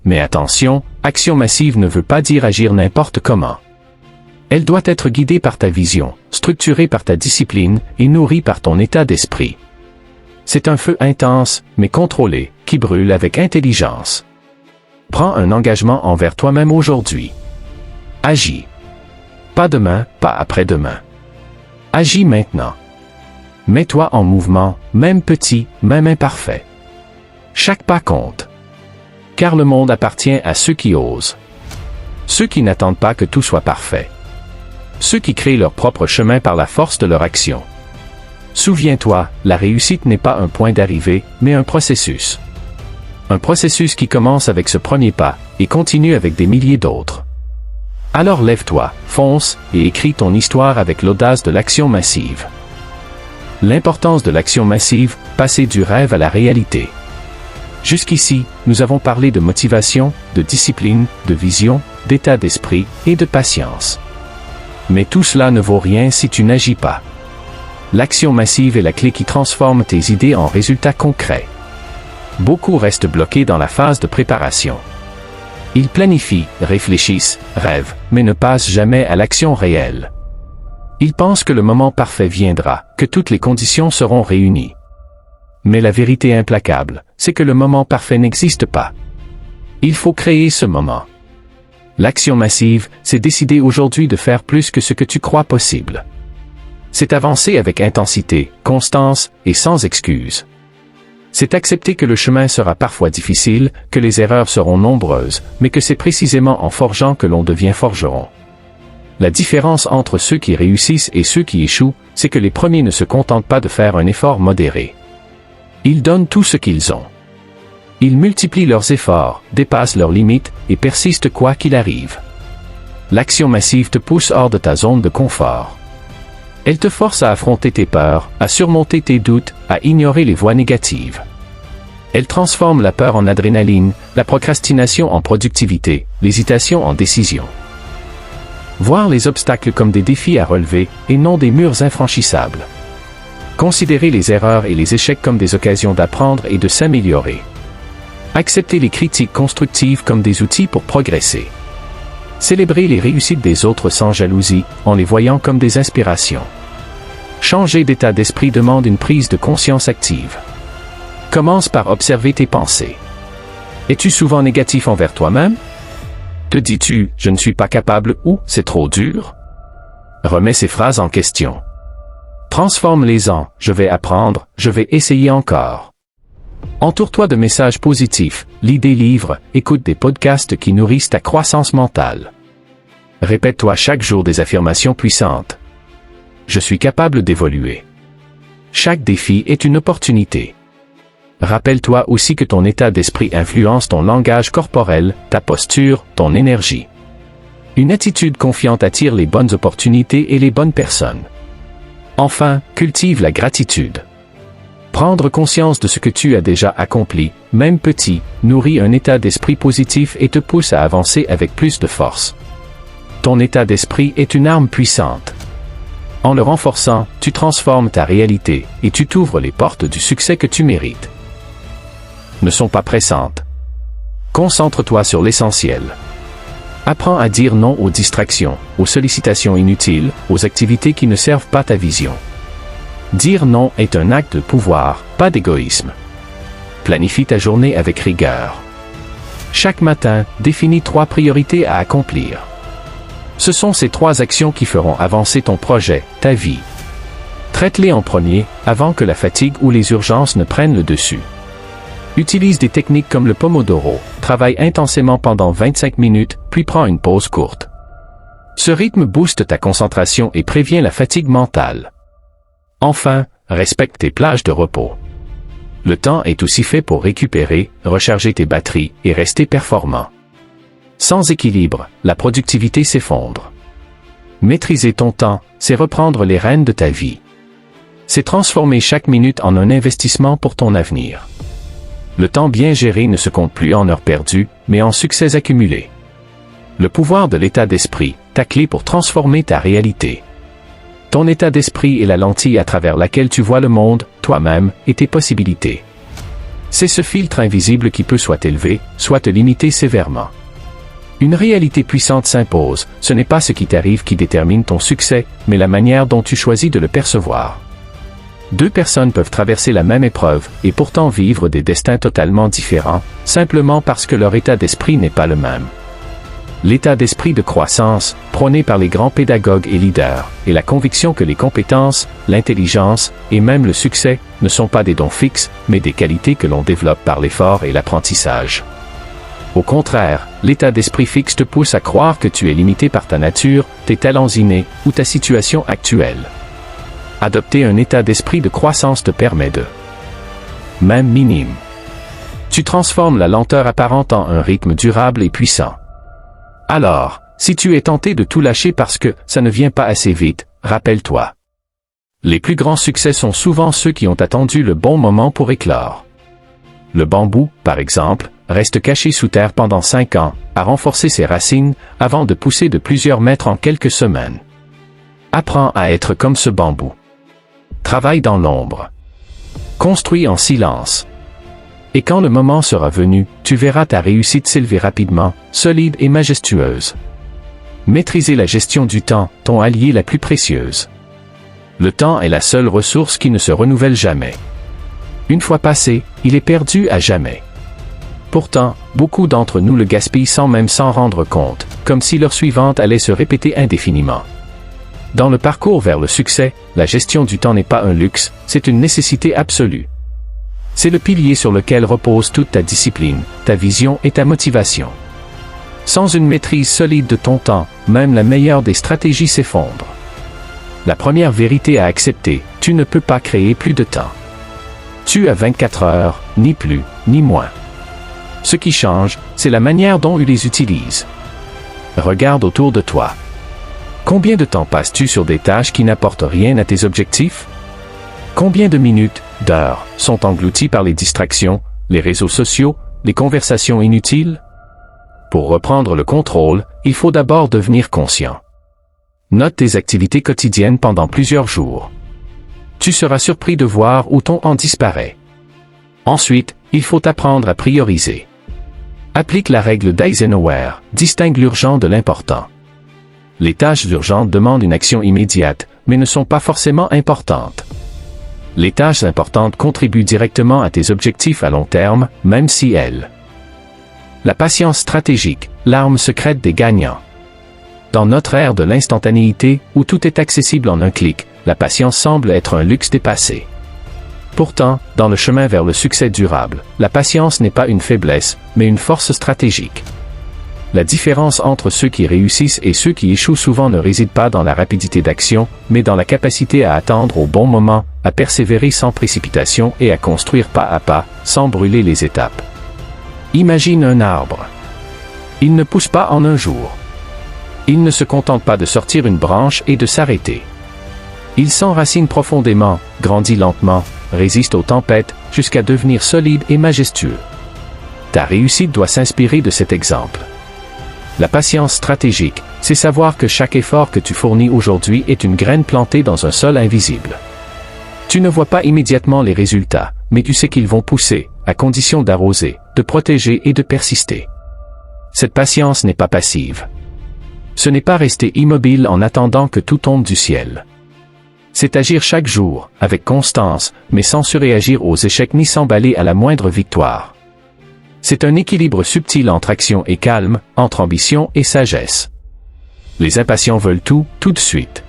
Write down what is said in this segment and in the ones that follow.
Mais attention, action massive ne veut pas dire agir n'importe comment. Elle doit être guidée par ta vision, structurée par ta discipline et nourrie par ton état d'esprit. C'est un feu intense, mais contrôlé, qui brûle avec intelligence. Prends un engagement envers toi-même aujourd'hui. Agis. Pas demain, pas après-demain. Agis maintenant. Mets-toi en mouvement, même petit, même imparfait. Chaque pas compte. Car le monde appartient à ceux qui osent. Ceux qui n'attendent pas que tout soit parfait. Ceux qui créent leur propre chemin par la force de leur action. Souviens-toi, la réussite n'est pas un point d'arrivée, mais un processus. Un processus qui commence avec ce premier pas, et continue avec des milliers d'autres. Alors lève-toi, fonce, et écris ton histoire avec l'audace de l'action massive. L'importance de l'action massive, passer du rêve à la réalité. Jusqu'ici, nous avons parlé de motivation, de discipline, de vision, d'état d'esprit et de patience. Mais tout cela ne vaut rien si tu n'agis pas. L'action massive est la clé qui transforme tes idées en résultats concrets. Beaucoup restent bloqués dans la phase de préparation. Ils planifient, réfléchissent, rêvent, mais ne passent jamais à l'action réelle. Ils pensent que le moment parfait viendra, que toutes les conditions seront réunies. Mais la vérité implacable, c'est que le moment parfait n'existe pas. Il faut créer ce moment. L'action massive, c'est décider aujourd'hui de faire plus que ce que tu crois possible. C'est avancer avec intensité, constance et sans excuse. C'est accepter que le chemin sera parfois difficile, que les erreurs seront nombreuses, mais que c'est précisément en forgeant que l'on devient forgeron. La différence entre ceux qui réussissent et ceux qui échouent, c'est que les premiers ne se contentent pas de faire un effort modéré. Ils donnent tout ce qu'ils ont. Ils multiplient leurs efforts, dépassent leurs limites et persistent quoi qu'il arrive. L'action massive te pousse hors de ta zone de confort. Elle te force à affronter tes peurs, à surmonter tes doutes, à ignorer les voix négatives. Elle transforme la peur en adrénaline, la procrastination en productivité, l'hésitation en décision. Voir les obstacles comme des défis à relever et non des murs infranchissables. Considérer les erreurs et les échecs comme des occasions d'apprendre et de s'améliorer. Accepter les critiques constructives comme des outils pour progresser. Célébrer les réussites des autres sans jalousie, en les voyant comme des inspirations. Changer d'état d'esprit demande une prise de conscience active. Commence par observer tes pensées. Es-tu souvent négatif envers toi-même? Te dis-tu « je ne suis pas capable » ou « c'est trop dur » ? Remets ces phrases en question. Transforme-les en « je vais apprendre, je vais essayer encore ». Entoure-toi de messages positifs, lis des livres, écoute des podcasts qui nourrissent ta croissance mentale. Répète-toi chaque jour des affirmations puissantes. Je suis capable d'évoluer. Chaque défi est une opportunité. Rappelle-toi aussi que ton état d'esprit influence ton langage corporel, ta posture, ton énergie. Une attitude confiante attire les bonnes opportunités et les bonnes personnes. Enfin, cultive la gratitude. Prendre conscience de ce que tu as déjà accompli, même petit, nourrit un état d'esprit positif et te pousse à avancer avec plus de force. Ton état d'esprit est une arme puissante. En le renforçant, tu transformes ta réalité et tu t'ouvres les portes du succès que tu mérites. Ne sont pas pressantes. Concentre-toi sur l'essentiel. Apprends à dire non aux distractions, aux sollicitations inutiles, aux activités qui ne servent pas ta vision. Dire non est un acte de pouvoir, pas d'égoïsme. Planifie ta journée avec rigueur. Chaque matin, définis 3 priorités à accomplir. Ce sont ces 3 actions qui feront avancer ton projet, ta vie. Traite-les en premier, avant que la fatigue ou les urgences ne prennent le dessus. Utilise des techniques comme le Pomodoro, travaille intensément pendant 25 minutes, puis prends une pause courte. Ce rythme booste ta concentration et prévient la fatigue mentale. Enfin, respecte tes plages de repos. Le temps est aussi fait pour récupérer, recharger tes batteries et rester performant. Sans équilibre, la productivité s'effondre. Maîtriser ton temps, c'est reprendre les rênes de ta vie. C'est transformer chaque minute en un investissement pour ton avenir. Le temps bien géré ne se compte plus en heures perdues, mais en succès accumulés. Le pouvoir de l'état d'esprit, ta clé pour transformer ta réalité. Ton état d'esprit est la lentille à travers laquelle tu vois le monde, toi-même et tes possibilités. C'est ce filtre invisible qui peut soit t'élever, soit te limiter sévèrement. Une réalité puissante s'impose, ce n'est pas ce qui t'arrive qui détermine ton succès, mais la manière dont tu choisis de le percevoir. Deux personnes peuvent traverser la même épreuve, et pourtant vivre des destins totalement différents, simplement parce que leur état d'esprit n'est pas le même. L'état d'esprit de croissance, prôné par les grands pédagogues et leaders, et la conviction que les compétences, l'intelligence, et même le succès, ne sont pas des dons fixes, mais des qualités que l'on développe par l'effort et l'apprentissage. Au contraire, l'état d'esprit fixe te pousse à croire que tu es limité par ta nature, tes talents innés, ou ta situation actuelle. Adopter un état d'esprit de croissance te permet de, même minime. Tu transformes la lenteur apparente en un rythme durable et puissant. Alors, si tu es tenté de tout lâcher parce que ça ne vient pas assez vite, rappelle-toi. Les plus grands succès sont souvent ceux qui ont attendu le bon moment pour éclore. Le bambou, par exemple, reste caché sous terre pendant 5 ans, à renforcer ses racines, avant de pousser de plusieurs mètres en quelques semaines. Apprends à être comme ce bambou. Travaille dans l'ombre. Construis en silence. Et quand le moment sera venu, tu verras ta réussite s'élever rapidement, solide et majestueuse. Maîtriser la gestion du temps, ton allié la plus précieuse. Le temps est la seule ressource qui ne se renouvelle jamais. Une fois passé, il est perdu à jamais. Pourtant, beaucoup d'entre nous le gaspillent sans même s'en rendre compte, comme si l'heure suivante allait se répéter indéfiniment. Dans le parcours vers le succès, la gestion du temps n'est pas un luxe, c'est une nécessité absolue. C'est le pilier sur lequel repose toute ta discipline, ta vision et ta motivation. Sans une maîtrise solide de ton temps, même la meilleure des stratégies s'effondre. La première vérité à accepter, tu ne peux pas créer plus de temps. Tu as 24 heures, ni plus, ni moins. Ce qui change, c'est la manière dont tu les utilises. Regarde autour de toi. Combien de temps passes-tu sur des tâches qui n'apportent rien à tes objectifs? Combien de minutes, d'heures, sont englouties par les distractions, les réseaux sociaux, les conversations inutiles? Pour reprendre le contrôle, il faut d'abord devenir conscient. Note tes activités quotidiennes pendant plusieurs jours. Tu seras surpris de voir où ton temps disparaît. Ensuite, il faut apprendre à prioriser. Applique la règle d'Eisenhower, distingue l'urgent de l'important. Les tâches urgentes demandent une action immédiate, mais ne sont pas forcément importantes. Les tâches importantes contribuent directement à tes objectifs à long terme, même si elles. La patience stratégique, l'arme secrète des gagnants. Dans notre ère de l'instantanéité, où tout est accessible en un clic, la patience semble être un luxe dépassé. Pourtant, dans le chemin vers le succès durable, la patience n'est pas une faiblesse, mais une force stratégique. La différence entre ceux qui réussissent et ceux qui échouent souvent ne réside pas dans la rapidité d'action, mais dans la capacité à attendre au bon moment, à persévérer sans précipitation et à construire pas à pas, sans brûler les étapes. Imagine un arbre. Il ne pousse pas en un jour. Il ne se contente pas de sortir une branche et de s'arrêter. Il s'enracine profondément, grandit lentement, résiste aux tempêtes, jusqu'à devenir solide et majestueux. Ta réussite doit s'inspirer de cet exemple. La patience stratégique, c'est savoir que chaque effort que tu fournis aujourd'hui est une graine plantée dans un sol invisible. Tu ne vois pas immédiatement les résultats, mais tu sais qu'ils vont pousser, à condition d'arroser, de protéger et de persister. Cette patience n'est pas passive. Ce n'est pas rester immobile en attendant que tout tombe du ciel. C'est agir chaque jour, avec constance, mais sans surréagir aux échecs ni s'emballer à la moindre victoire. C'est un équilibre subtil entre action et calme, entre ambition et sagesse. Les impatients veulent tout, tout de suite.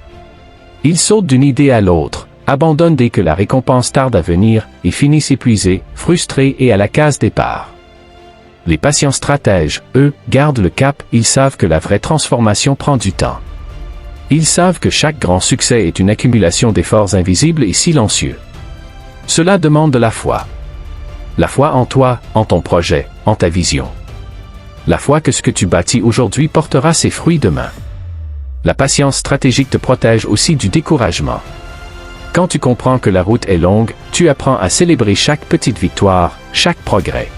Ils sautent d'une idée à l'autre, abandonnent dès que la récompense tarde à venir, et finissent épuisés, frustrés et à la case départ. Les patients stratèges, eux, gardent le cap, ils savent que la vraie transformation prend du temps. Ils savent que chaque grand succès est une accumulation d'efforts invisibles et silencieux. Cela demande de la foi. La foi en toi, en ton projet, en ta vision. La foi que ce que tu bâtis aujourd'hui portera ses fruits demain. La patience stratégique te protège aussi du découragement. Quand tu comprends que la route est longue, tu apprends à célébrer chaque petite victoire, chaque progrès.